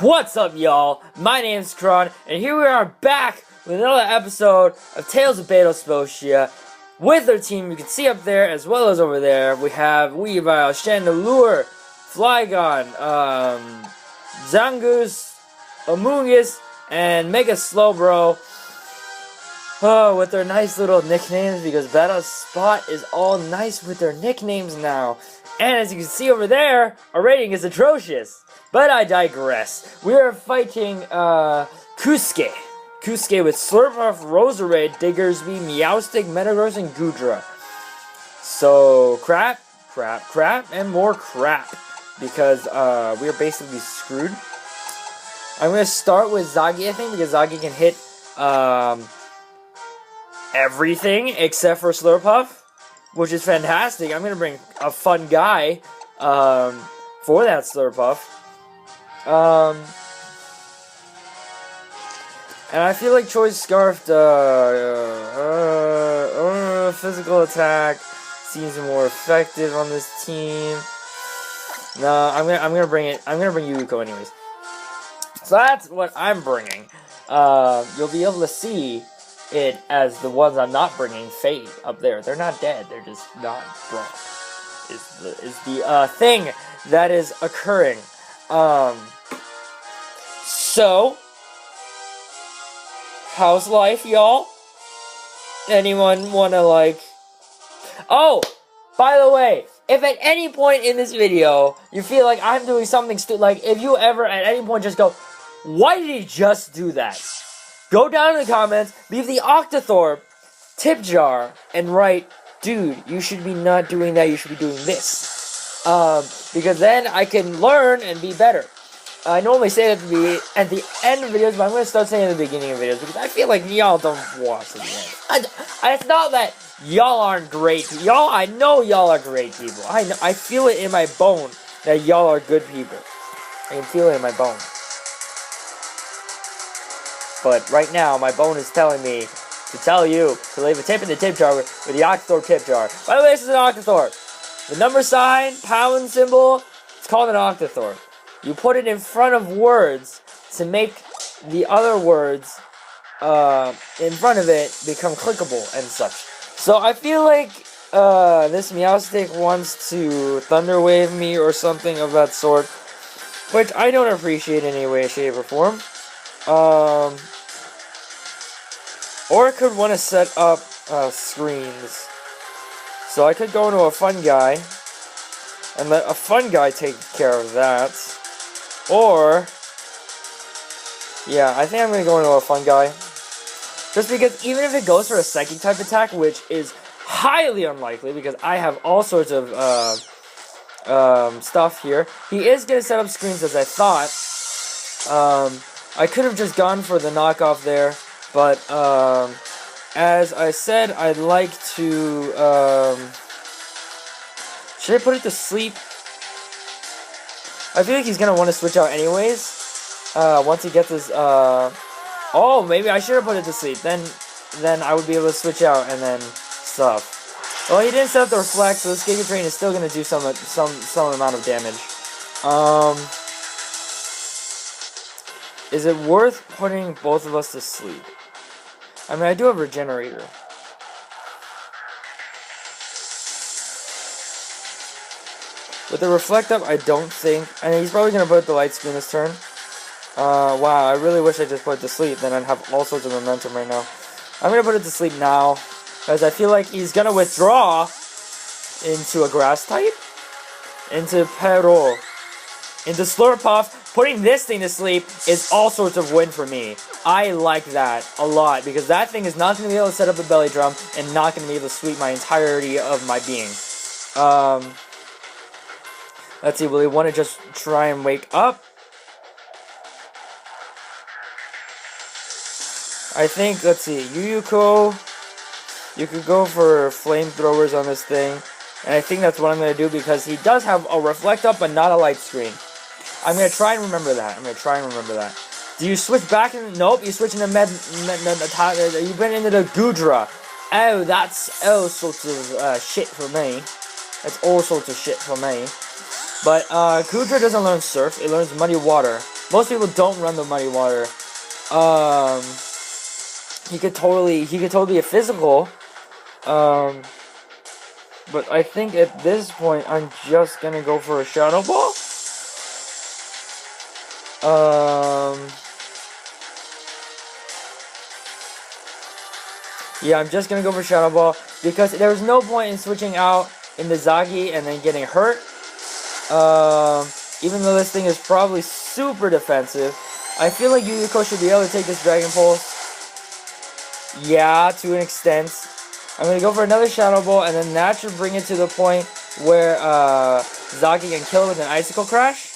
What's up, y'all? My name's Kron, and here we are back with another episode of Tales of Batalspotia with our team. You can see up there as well as over there. We have Weavile, Chandelure, Flygon, Zangoose, Amoongus, and Mega Slowbro. Oh, with their nice little nicknames, because Batalspot is all nice with their nicknames now. And as you can see over there, our rating is atrocious. But I digress. We are fighting Kusuke. Kusuke with Slurpuff, Roserade, Diggersby, Meowstic, Metagross, and Goodra. So, crap, and more crap. Because we are basically screwed. I'm going to start with Zagi, I think, because Zagi can hit everything except for Slurpuff, which is fantastic. I'm going to bring a fun guy for that Slurpuff. And I feel like Choice Scarf, physical attack seems more effective on this team. No, I'm gonna bring Yuuko anyways. So that's what I'm bringing. You'll be able to see it as the ones I'm not bringing fade up there. They're not dead. They're just not brought. Is the thing that is occurring. So, how's life, y'all? Anyone wanna, like... Oh! By the way, if at any point in this video, you feel like I'm doing something stupid, like, if you ever at any point just go, why did he just do that? Go down in the comments, leave the Octothorpe tip jar, and write, dude, you should be not doing that, you should be doing this. Because then I can learn and be better. I normally say it at the end of videos, but I'm going to start saying it at the beginning of videos, because I feel like y'all don't watch to the end. It's not that y'all aren't great. I know y'all are great people. I feel it in my bone that y'all are good people. I can feel it in my bone. But right now, my bone is telling me to tell you to leave a tip in the tip jar with the Octothorpe tip jar. By the way, this is an Octothorpe. The number sign, pound symbol, it's called an Octothorpe. You put it in front of words to make the other words in front of it become clickable and such. So I feel like this Meowstic wants to Thunder Wave me or something of that sort, which I don't appreciate in any way, shape, or form. Or it could want to set up screens. So I could go into a fun guy and let a fun guy take care of that. Or, yeah, I think I'm going to go into a fun guy. Just because even if it goes for a psychic type attack, which is highly unlikely because I have all sorts of stuff here, he is going to set up screens as I thought. I could have just gone for the knockoff there, but as I said, I'd like to... should I put it to sleep? I feel like he's gonna want to switch out anyways. Once he gets his, oh, maybe I should have put it to sleep. Then I would be able to switch out and then stuff. Well, he didn't set up the reflect, so this Giga Drain is still gonna do some amount of damage. Is it worth putting both of us to sleep? I mean, I do have Regenerator. With the Reflect up, I don't think... I mean, he's probably going to put the Light Screen this turn. Wow, I really wish I just put it to sleep. Then I'd have all sorts of momentum right now. I'm going to put it to sleep now. Because I feel like he's going to withdraw into a Grass type. Into Pero. Into Slurpuff. Putting this thing to sleep is all sorts of win for me. I like that a lot. Because that thing is not going to be able to set up a Belly Drum. And not going to be able to sweep my entirety of my being. Let's see, will he want to just try and wake up? I think, let's see, Yuuko, you could go for flamethrowers on this thing. And I think that's what I'm going to do because he does have a reflect up but not a light screen. I'm going to try and remember that. Do you switch back? Nope, you switch into you went into the Goodra. Oh, that's all sorts of shit for me. That's all sorts of shit for me. But Goodra doesn't learn Surf, it learns Muddy Water. Most people don't run the Muddy Water. He could totally be a physical. But I think at this point I'm just gonna go for a Shadow Ball. Yeah, I'm just gonna go for Shadow Ball because there's no point in switching out in the Zagi and then getting hurt. Even though this thing is probably super defensive, I feel like Yuyuko should be able to take this Dragon Pulse. Yeah, to an extent. I'm gonna go for another Shadow Ball, and then that should bring it to the point where Zagi can kill it with an Icicle Crash.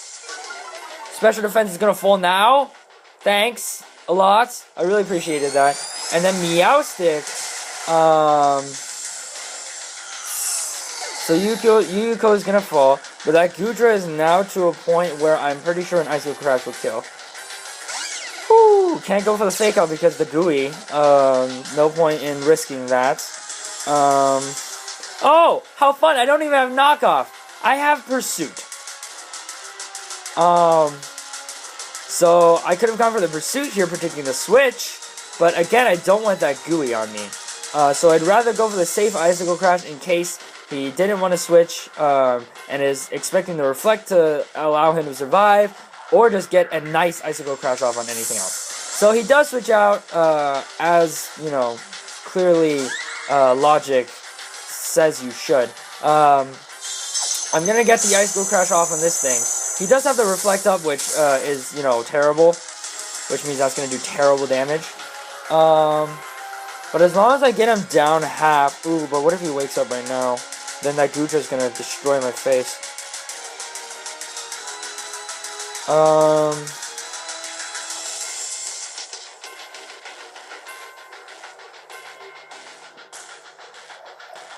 Special defense is gonna fall now. Thanks a lot. I really appreciated that. And then Meowstic. So Yuyuko is gonna fall, but that Goodra is now to a point where I'm pretty sure an Icicle Crash will kill. Whew, can't go for the Fake Out because the Gooey. No point in risking that. Oh, how fun! I don't even have Knockoff. I have Pursuit. So I could have gone for the Pursuit here, predicting the switch, but again, I don't want that Gooey on me. So I'd rather go for the safe Icicle Crash in case he didn't want to switch, and is expecting the Reflect to allow him to survive, or just get a nice Icicle Crash off on anything else. So he does switch out, as, you know, clearly logic says you should. I'm gonna get the Icicle Crash off on this thing. He does have the Reflect up, which is, you know, terrible, which means that's gonna do terrible damage. But as long as I get him down half, ooh, but what if he wakes up right now? Then that Gudra's gonna destroy my face.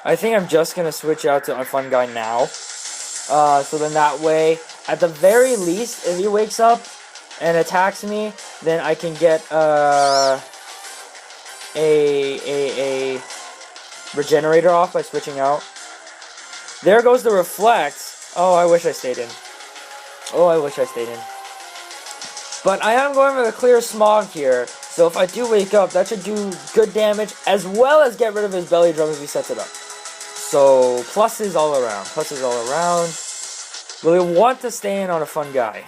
I think I'm just gonna switch out to a Fun Guy now. So then that way, at the very least, if he wakes up and attacks me, then I can get a Regenerator off by switching out. There goes the Reflect. Oh, I wish I stayed in. Oh, I wish I stayed in. But I am going for the Clear Smog here, so if I do wake up, that should do good damage, as well as get rid of his Belly Drum if he sets it up. So, pluses all around. Pluses all around. Will he want to stay in on a Fun Guy?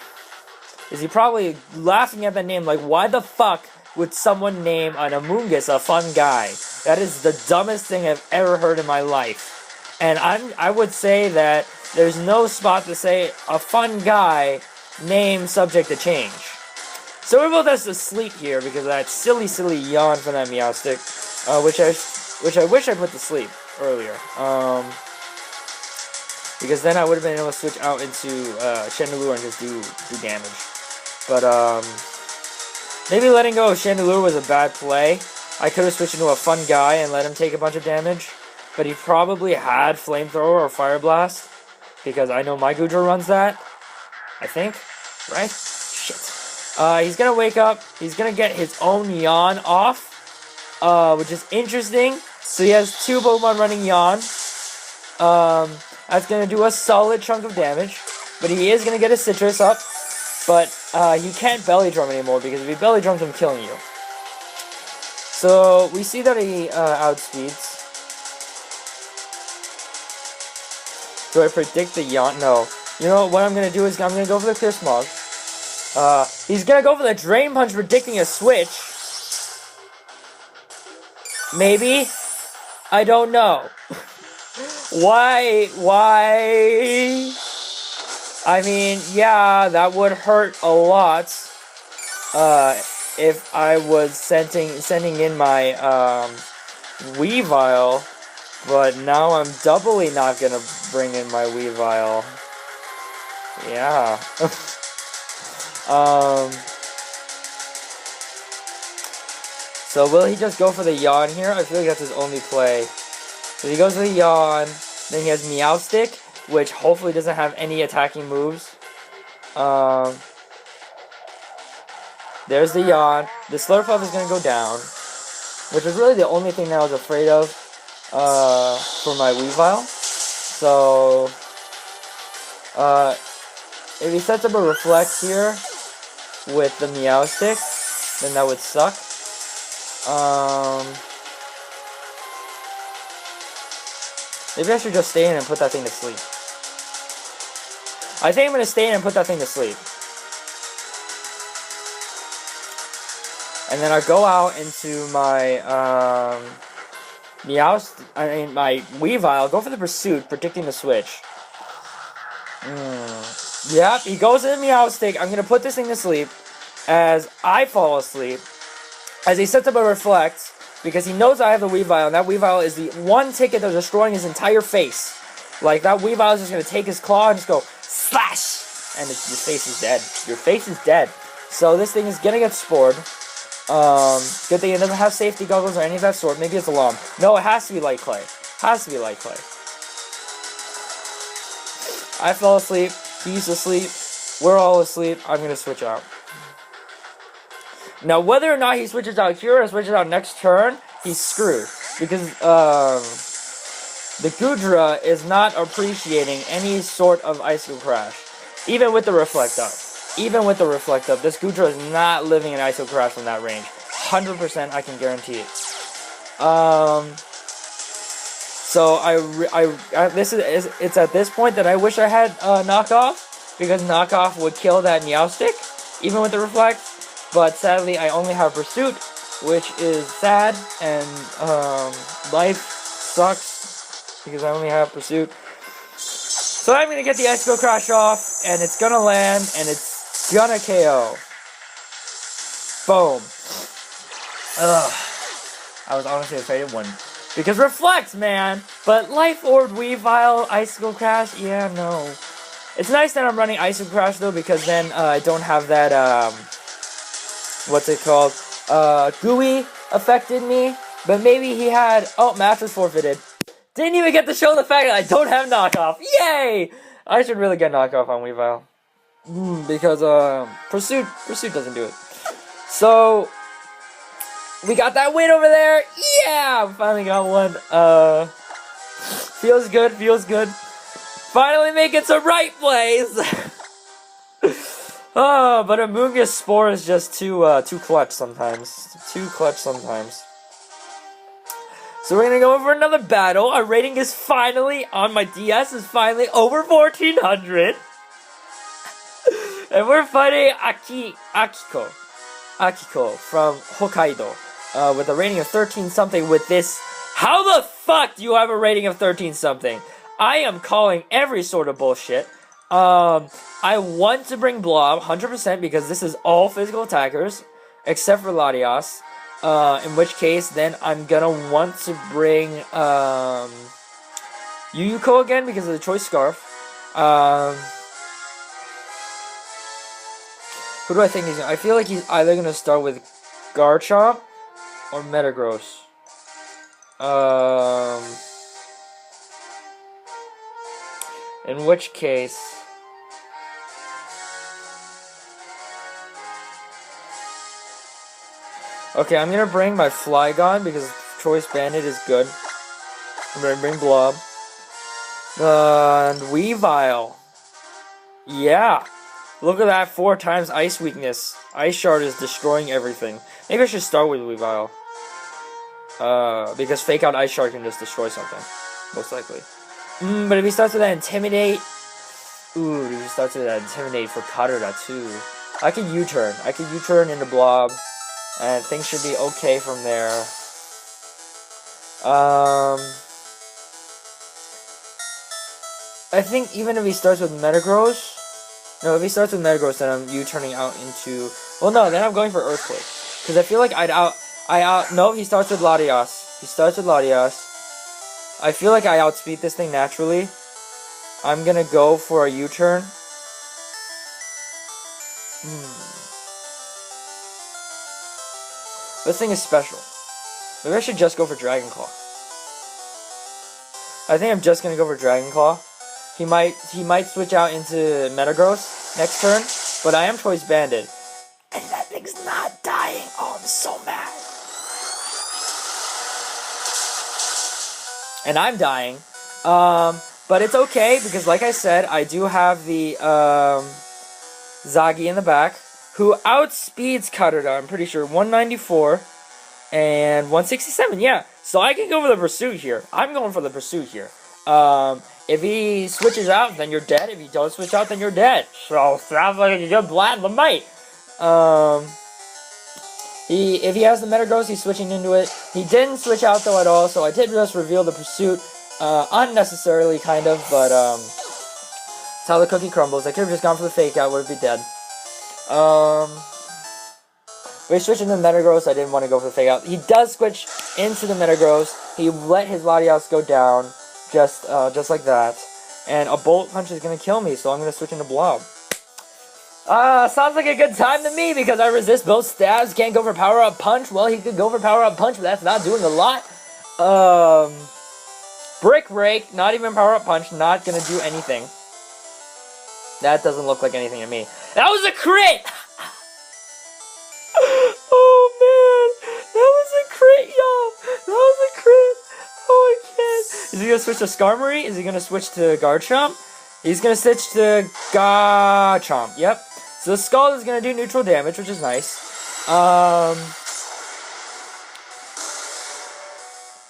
Is he probably laughing at the name like, why the fuck would someone name an Amoonguss a Fun Guy? That is the dumbest thing I've ever heard in my life. And I would say that there's no spot to say a Fun Guy name subject to change. So we're both just asleep here because of that silly yawn from that Meowstic, which I wish I put to sleep earlier. Because then I would have been able to switch out into Chandelure and just do damage. But maybe letting go of Chandelure was a bad play. I could have switched into a Fun Guy and let him take a bunch of damage. But he probably had Flamethrower or Fire Blast, because I know my Goodra runs that. I think, right? Shit. He's gonna wake up. He's gonna get his own Yawn off, which is interesting. So he has two Pokemon running Yawn. That's gonna do a solid chunk of damage, but he is gonna get his Citrus up. But he can't Belly Drum anymore, because if he Belly Drums, I'm killing you. So we see that he outspeeds. Do I predict the Yawn? No. You know what I'm going to do is I'm going to go for the Clear Smog. He's going to go for the Drain Punch, predicting a switch. Maybe? I don't know. Why? I mean, yeah, that would hurt a lot. If I was sending in my Weavile. But now I'm doubly not gonna bring in my Weavile. Yeah. So will he just go for the Yawn here? I feel like that's his only play. So he goes for the Yawn, then he has Meowstic, which hopefully doesn't have any attacking moves. There's the Yawn. The Slurpuff is gonna go down, which is really the only thing that I was afraid of. For my Weavile. So, if he sets up a Reflect here, with the Meow Stick, then that would suck. Maybe I should just stay in and put that thing to sleep. I think I'm gonna stay in and put that thing to sleep. And then I go out into my my Weavile, go for the Pursuit, predicting the switch. Yep, he goes in the Meow Stick. I'm gonna put this thing to sleep as I fall asleep. As he sets up a Reflect, because he knows I have the Weavile, and that Weavile is the one ticket that's destroying his entire face. Like, that Weavile is just gonna take his claw and just go slash, and your face is dead. Your face is dead. So this thing is gonna get spored. Good thing it doesn't have safety goggles or any of that sort. Maybe it's alarm. No, it has to be Light Clay. Has to be Light Clay. I fell asleep. He's asleep. We're all asleep. I'm gonna switch out. Now, whether or not he switches out here or switches out next turn, he's screwed. Because, the Goodra is not appreciating any sort of Icicle Crash. Even with the Reflect Up. Even with the Reflect Up, this Goodra is not living an Icicle Crash from that range. 100% I can guarantee it. So it's at this point that I wish I had Knockoff, because Knockoff would kill that Meowstic, even with the Reflect. But sadly, I only have Pursuit, which is sad, and life sucks because I only have Pursuit. So I'm gonna get the Icicle Crash off, and it's gonna land, and it's gonna KO. Boom. Ugh. I was honestly afraid it wouldn't. Because Reflect, man! But Life Orb, Weavile, Icicle Crash, yeah, no. It's nice that I'm running Icicle Crash, though, because then I don't have that, what's it called? Gooey affected me. But maybe he had... Oh, match was forfeited. Didn't even get to show the fact that I don't have Knockoff. Yay! I should really get Knockoff on Weavile. Because, Pursuit doesn't do it. So... we got that win over there. Yeah, we finally got one. Feels good. Feels good. Finally making some right plays. Oh, but a Moongus Spore is just too clutch sometimes. Too clutch sometimes. So we're gonna go over another battle. Our rating is finally on my DS is finally over 1400, and we're fighting Akiko from Hokkaido. With a rating of 13 something with this. How the fuck do you have a rating of 13 something? I am calling every sort of bullshit. I want to bring Blob 100% because this is all physical attackers except for Latias. In which case, then I'm gonna want to bring Yuyuko again because of the Choice Scarf. Who do I think he's gonna... I feel like he's either gonna start with Garchomp or Metagross. In which case... okay, I'm gonna bring my Flygon because Choice Bandit is good. I'm gonna bring Blob. And Weavile. Yeah. Look at that, 4 times Ice Weakness. Ice Shard is destroying everything. Maybe I should start with Weavile. Because Fake Out Ice Shard can just destroy something. Most likely. But if he starts with that Intimidate... ooh, if he starts with that Intimidate for Kadura too. I can U-turn. I can U-turn into Blob. And things should be okay from there. I think even if he starts with Metagross... no, if he starts with Metagross, then I'm U-turning out into... well, no, then I'm going for Earthquake. Because I feel like no, he starts with Latias. He starts with Latias. I feel like I outspeed this thing naturally. I'm gonna go for a U-turn. This thing is special. Maybe I should just go for Dragon Claw. I think I'm just gonna go for Dragon Claw. He might switch out into Metagross next turn, but I am Choice Bandit. And that thing's not dying. Oh, I'm so mad. And I'm dying. But it's okay, because like I said, I do have the Zagi in the back. who outspeeds Karuda, I'm pretty sure, 194 and 167, yeah. So I can go for the pursuit here. I'm going for the pursuit here. If he switches out, then you're dead. If he don't switch out, then you're dead. So sounds like a good plan of might. If he has the Metagross, he's switching into it. He didn't switch out though at all, so I did just reveal the pursuit unnecessarily, kind of. But that's how the cookie crumbles. I could have just gone for the fake out, would be dead. But he's switching to the Metagross. I didn't want to go for the fake out. He does switch into the Metagross. He let his Latias go down, just like that. And a Bolt Punch is gonna kill me, so I'm gonna switch into Blob. Sounds like a good time to me because I resist both stabs. Can't go for Power Up Punch. Well, he could go for Power Up Punch, but that's not doing a lot. Brick Break, not even Power Up Punch, not gonna do anything. That doesn't look like anything to me. That was a crit! Oh man, that was a crit, y'all. That was a crit. Oh, I can't. Is he gonna switch to Skarmory? Is he gonna switch to Garchomp? He's gonna switch to Garchomp. Yep. So the Scald is gonna do neutral damage, which is nice.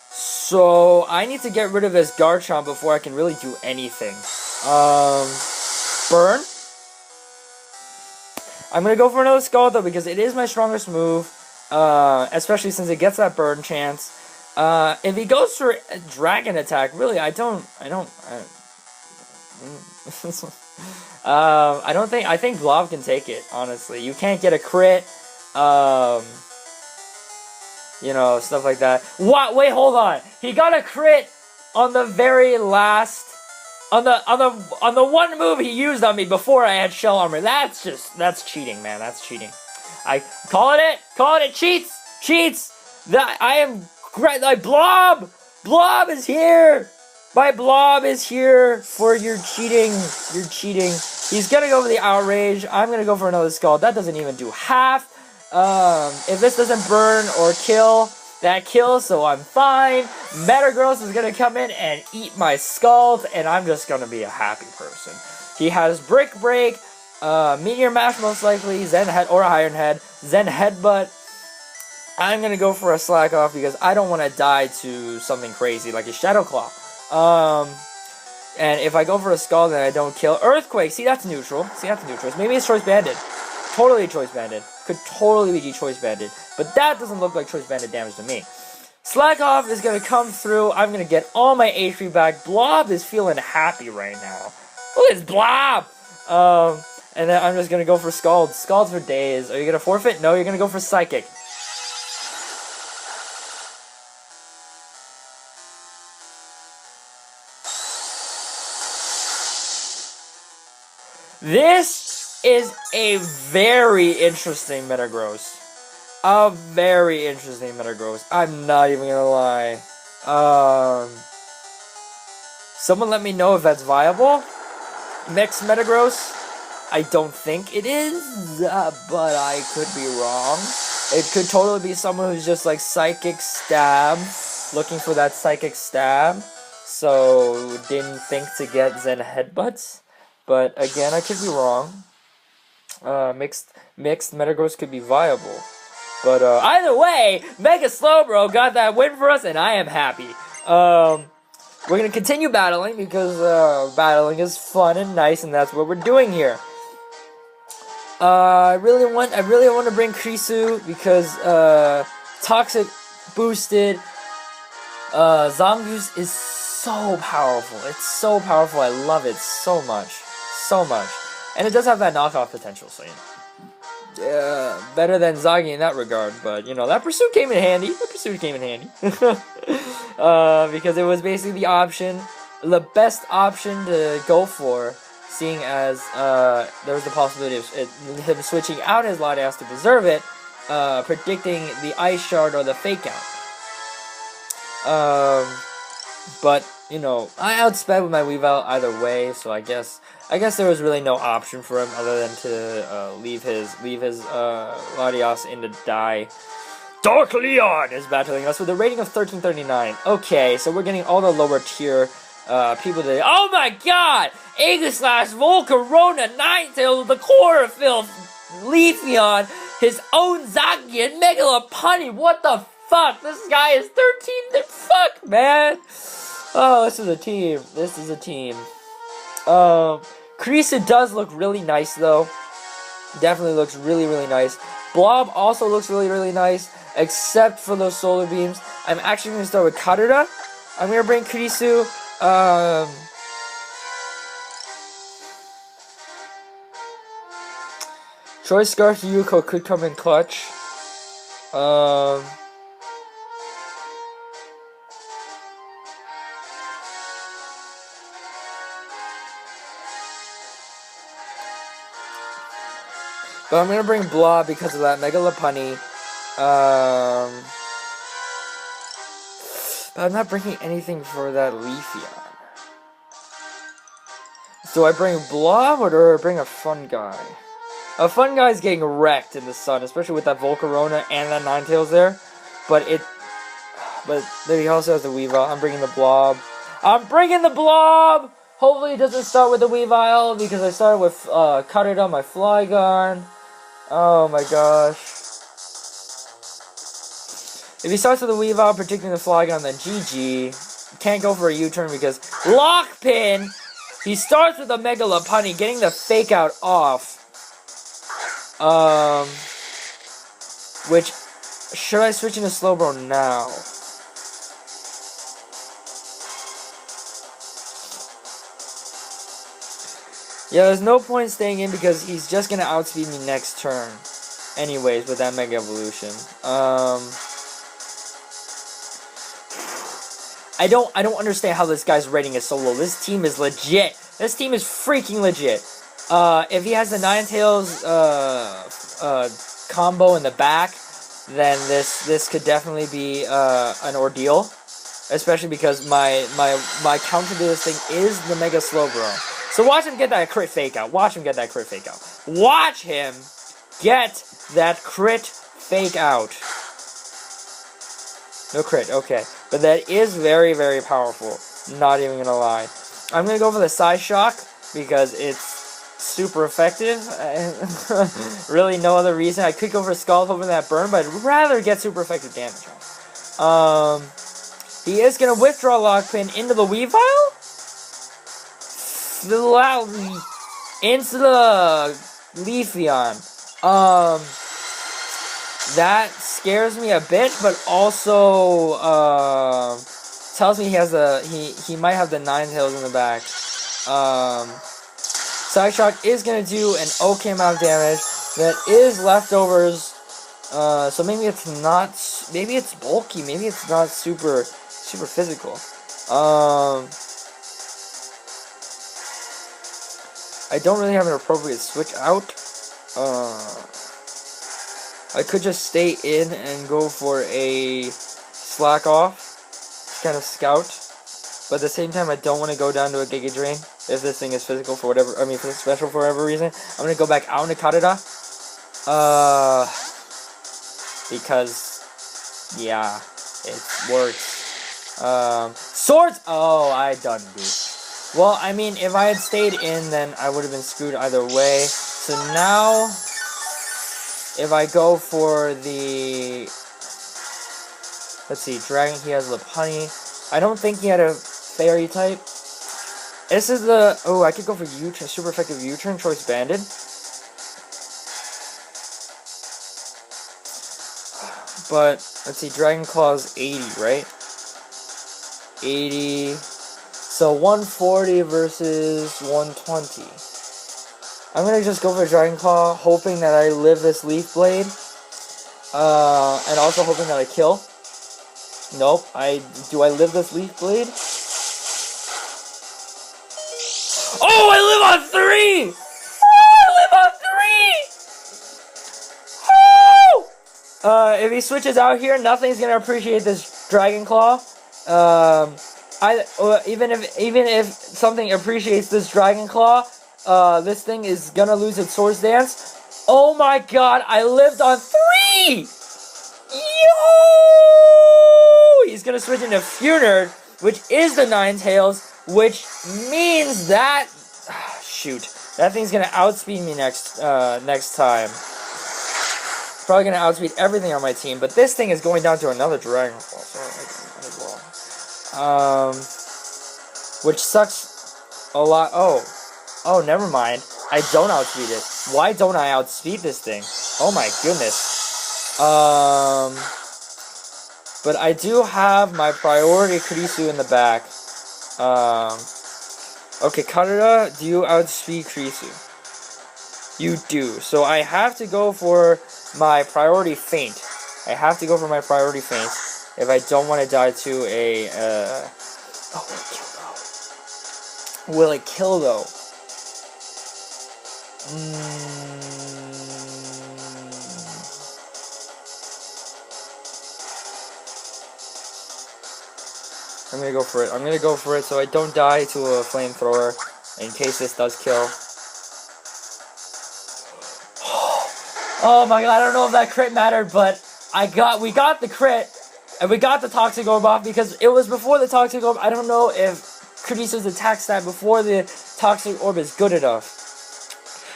So I need to get rid of this Garchomp before I can really do anything. Burn. I'm gonna go for another Scald though because it is my strongest move, especially since it gets that burn chance. If he goes for a Dragon Attack, really, I don't think Blob can take it, honestly. You can't get a crit, you know, stuff like that. What? Wait, hold on. He got a crit on the very last, on the one move he used on me before I had Shell Armor. That's cheating, man. That's cheating. I call it cheats. I am great. Like Blob is here. My Blob is here for your cheating. You're cheating. He's gonna go for the Outrage. I'm gonna go for another Scald. That doesn't even do half. If this doesn't burn or kill, that kills, so I'm fine. Metagross is gonna come in and eat my Scald, and I'm just gonna be a happy person. He has Brick Break, Meteor Mash most likely, Zen Head or Iron Head, Zen Headbutt. I'm gonna go for a Slack Off because I don't want to die to something crazy like a Shadow Claw. And if I go for a Scald and I don't kill Earthquake, see that's neutral. Maybe it's Choice Banded. Totally Choice Banded. Could totally be Choice Banded. But that doesn't look like Choice Banded damage to me. Slack Off is gonna come through. I'm gonna get all my HP back. Blob is feeling happy right now. Look at this Blob! And then I'm just gonna go for Scald. Scalds for days. Are you gonna forfeit? No, you're gonna go for Psychic. This is a very interesting Metagross. A very interesting Metagross. I'm not even gonna lie. Someone let me know if that's viable. Mixed Metagross. I don't think it is, but I could be wrong. It could totally be someone who's just like Psychic Stab, looking for that Psychic Stab, so didn't think to get Zen Headbutts. But again, I could be wrong. Mixed Metagross could be viable. But either way, Mega Slowbro got that win for us, and I am happy. We're gonna continue battling because battling is fun and nice, and that's what we're doing here. I really want to bring Krisu because Toxic boosted. Zangoose is so powerful. It's so powerful. I love it so much. So much. And it does have that knockoff potential, so yeah, better than Zagi in that regard, but you know, that Pursuit came in handy. Because it was basically the best option to go for, seeing as there was the possibility of him switching out his Latias to preserve it, predicting the Ice Shard or the Fake Out. But you know, I outsped with my Weavile either way, so I guess there was really no option for him other than to leave his Latias in to die. Dark Leon is battling us with a rating of 1339. Okay, so we're getting all the lower tier people today. Oh my god! Aegislash, Volcarona, Ninetales, the Chlorophyll, Leafeon, his own Zaki, and Megalopunny. What the fuck? This guy is 13. Fuck, man. Oh, this is a team. This is a team. Kurisu does look really nice, though. Definitely looks really, really nice. Blob also looks really, really nice, except for those solar beams. I'm actually going to start with Karura. I'm going to bring Kurisu. Choice Scarf Yuko could come in clutch. But I'm gonna bring Blob because of that Megalopunny. But I'm not bringing anything for that Leafeon. Do I bring Blob or do I bring a fun guy? A fun guy's getting wrecked in the sun, especially with that Volcarona and that Ninetales there. But then he also has the Weavile. I'm bringing the Blob. I'm bringing the Blob! Hopefully it doesn't start with the Weavile because I started with Karura, my Flygon. Oh my gosh. If he starts with the Weavile, predicting the Flygon, then GG. Can't go for a U-turn because Lockpin! He starts with a Megalopunny, getting the Fake Out off. Which, should I switch into Slowbro now? Yeah, there's no point staying in because he's just gonna outspeed me next turn. Anyways, with that Mega Evolution. I don't understand how this guy's rating is so low. This team is legit. This team is freaking legit. If he has the Ninetales combo in the back, then this could definitely be an ordeal. Especially because my counter to this thing is the Mega Slowbro. So watch him get that crit fake out. Watch him get that crit fake out. Watch him get that crit fake out. No crit, okay. But that is very, very powerful. Not even gonna lie. I'm gonna go for the Psyshock because it's super effective. Really no other reason. I could go for Scald hoping that burn, but I'd rather get super effective damage on. He is gonna withdraw Lockpin into the Weavile? Into the Leafeon. That scares me a bit, but also tells me he has he might have the Ninetales in the back. Psyshock is gonna do an okay amount of damage. That is leftovers. So maybe it's not. Maybe it's bulky. Maybe it's not super physical. I don't really have an appropriate switch out. I could just stay in and go for a slack off, kind of scout. But at the same time, I don't want to go down to a Giga Drain if this thing is physical for whatever. I mean, if it's special for whatever reason. I'm gonna go back out into Karura. Because yeah, it works. Swords. Oh, I done goofed. Well, I mean, if I had stayed in, then I would have been screwed either way. So now, if I go for the, let's see, Dragon, he has Lopunny. I don't think he had a Fairy type. This is the, oh, I could go for U-turn, super effective U-turn, Choice Banded. But, let's see, Dragon Claw's 80, right? 80... So 140 versus 120. I'm gonna just go for Dragon Claw, hoping that I live this Leaf Blade. And also hoping that I kill. Nope. Do I live this Leaf Blade? Oh, I live on 3! Oh, I live on 3! Oh! If he switches out here, nothing's gonna appreciate this Dragon Claw. Even if something appreciates this Dragon Claw, this thing is gonna lose its Swords Dance. Oh my god, I lived on 3! Yo! He's gonna switch into Funerd, which is the Ninetales, which means that... shoot. That thing's gonna outspeed me next time. Probably gonna outspeed everything on my team, but this thing is going down to another Dragon Ball, so which sucks a lot. Oh, never mind. I don't outspeed it. Why don't I outspeed this thing? Oh my goodness. But I do have my priority Kurisu in the back. Okay, Karada, do you outspeed Kurisu? You do. So I have to go for my priority feint. I have to go for my priority feint if I don't want to die to a, oh, will it kill though? I'm gonna go for it. I'm gonna go for it so I don't die to a flamethrower in case this does kill. Oh my god, I don't know if that crit mattered, but we got the crit, and we got the Toxic Orb off because it was before the Toxic Orb. I don't know if Kurisu's attack stat before the Toxic Orb is good enough.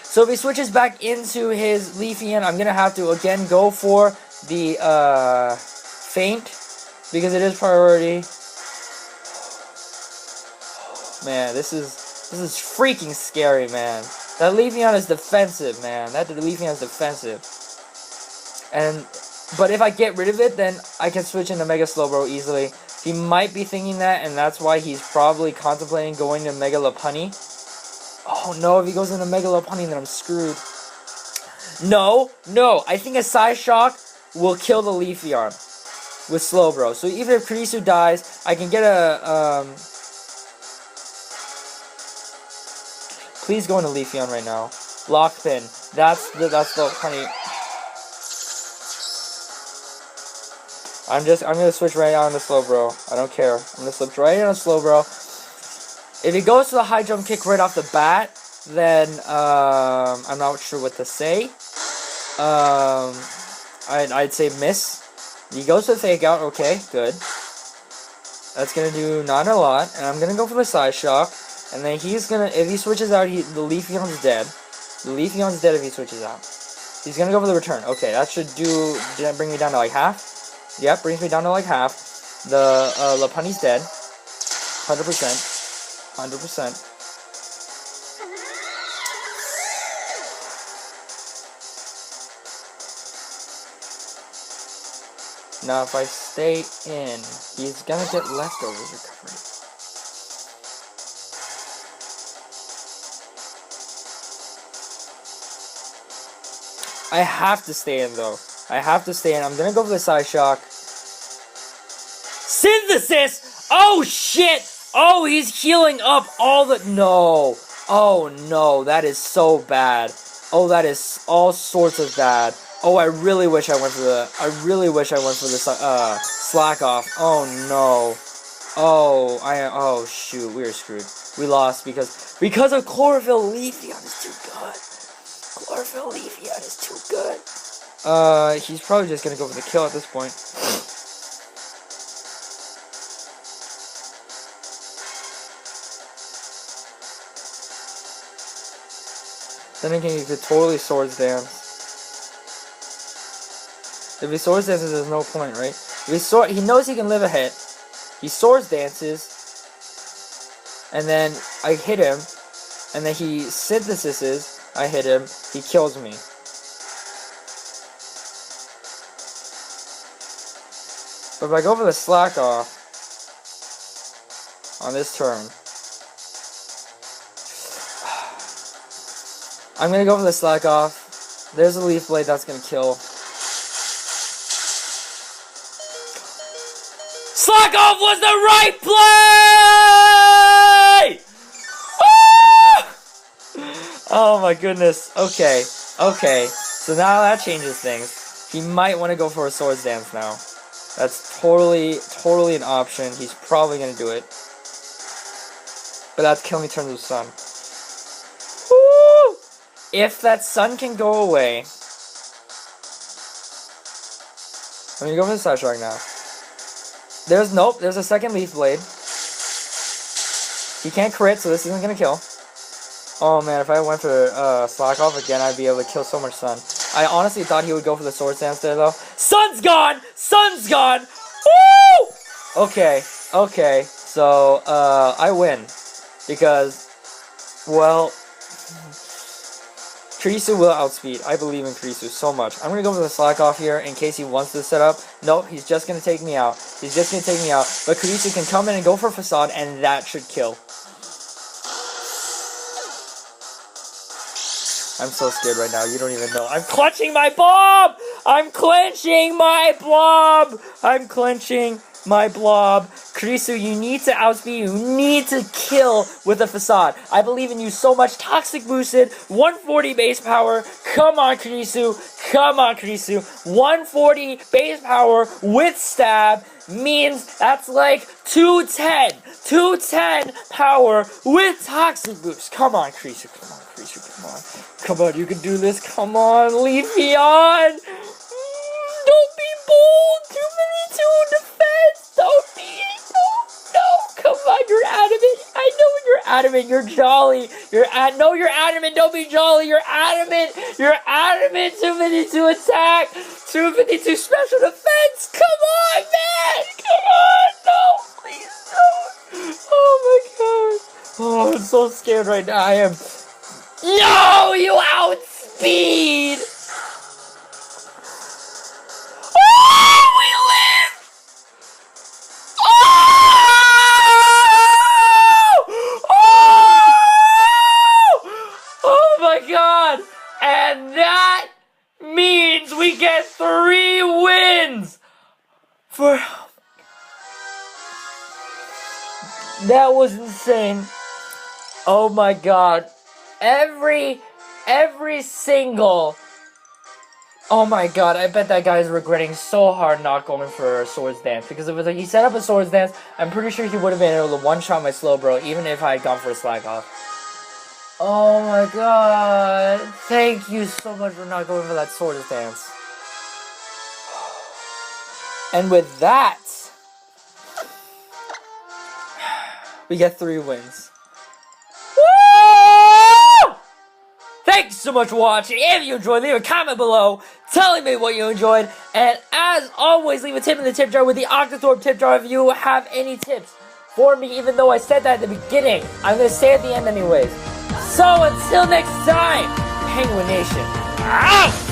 So if he switches back into his Leafeon, I'm gonna have to again go for the feint because it is priority. Man, this is freaking scary, man. That Leafeon is defensive, man. That Leafeon is defensive. But if I get rid of it, then I can switch into Mega Slowbro easily. He might be thinking that, and that's why he's probably contemplating going to Mega Lopunny. Oh no, if he goes into Mega Lopunny, then I'm screwed. No, I think a Psyshock will kill the Leafeon with Slowbro. So even if Kurisu dies, I can get a, please go into Leafeon right now. Lockpin. That's the honey. I'm gonna switch right on to Slowbro. I don't care. I'm gonna switch right on to Slowbro. If he goes to the high jump kick right off the bat, then I'm not sure what to say. I'd say miss. He goes to the fake out. Okay, good. That's gonna do not a lot, and I'm gonna go for the Psyshock. And then he's gonna, if he switches out, the Leafeon's dead. The Leafeon's dead if he switches out. He's gonna go for the return. Okay, that should bring me down to like half. Yep, brings me down to like half. The Lopunny's dead. 100%. 100%. Now if I stay in, he's gonna get leftovers recovery. I have to stay in, though. I have to stay in. I'm gonna go for the Psyshock. Synthesis! Oh, shit! Oh, he's healing up all the... No. Oh, no. That is so bad. Oh, that is all sorts of bad. Oh, I really wish I went for the... slack off. Oh, no. Oh, shoot. We were screwed. We lost because of Chlorophyll. Leafeon is too good. Chlorophyll Leafeon is too good. He's probably just gonna go for the kill at this point. Then again, he could totally Swords Dance. If he Swords Dances, there's no point, right? If he knows he can live a hit. He Swords Dances, and then I hit him, and then he Synthesises. I hit him, he kills me. But if I go for the slack off on this turn, I'm gonna go for the slack off. There's a Leaf Blade that's gonna kill. Slack off was the right play! Oh my goodness. Okay. So now that changes things. He might want to go for a Swords Dance now. That's totally an option. He's probably going to do it. But that's Kill Me Turns to Sun. Woo! If that Sun can go away... I'm going to go for the Psyshock now. There's a second Leaf Blade. He can't crit, so this isn't going to kill. Oh man, if I went for slack off again, I'd be able to kill so much Sun. I honestly thought he would go for the sword stance there though. Sun's gone! Sun's gone! Woo! Okay, okay. So, I win. Because, well, Kurisu will outspeed. I believe in Kurisu so much. I'm gonna go for the slack off here in case he wants to set up. Nope, he's just gonna take me out. He's just gonna take me out. But Kurisu can come in and go for Facade, and that should kill. I'm so scared right now, you don't even know. I'm clutching my blob! I'm clenching my blob! I'm clenching my blob. Kurisu, you need to outspeed, you need to kill with a Facade. I believe in you so much. Toxic boosted, 140 base power. Come on, Kurisu. Come on, Kurisu. 140 base power with stab means that's like 210. 210 power with toxic boost. Come on, Kurisu. Come on, Kurisu. Come on. Come on, you can do this. Come on, lead me on. Don't be bold. 252 defense. Don't be. No. Come on, you're adamant. I know you're adamant. You're jolly. No, you're adamant. Don't be jolly. You're adamant. You're adamant. 252 attack. 252 special defense. Come on, man. Come on. No, please don't. Oh my god. Oh, I'm so scared right now. I am. No, you outspeed! Oh, we live! Oh! Oh my god! And that means we get 3 wins! That was insane. Oh my god. Every single. Oh my god, I bet that guy is regretting so hard not going for a swords dance. Because if he set up a swords dance, I'm pretty sure he would have been able to one-shot my slow bro, even if I had gone for a slack off. Oh my god. Thank you so much for not going for that swords dance. And with that, we get 3 wins. Thanks so much for watching. If you enjoyed, leave a comment below telling me what you enjoyed. And as always, leave a tip in the tip jar with the Octothorpe tip jar if you have any tips for me, even though I said that at the beginning. I'm going to say it at the end anyways. So until next time, Penguin Nation, out!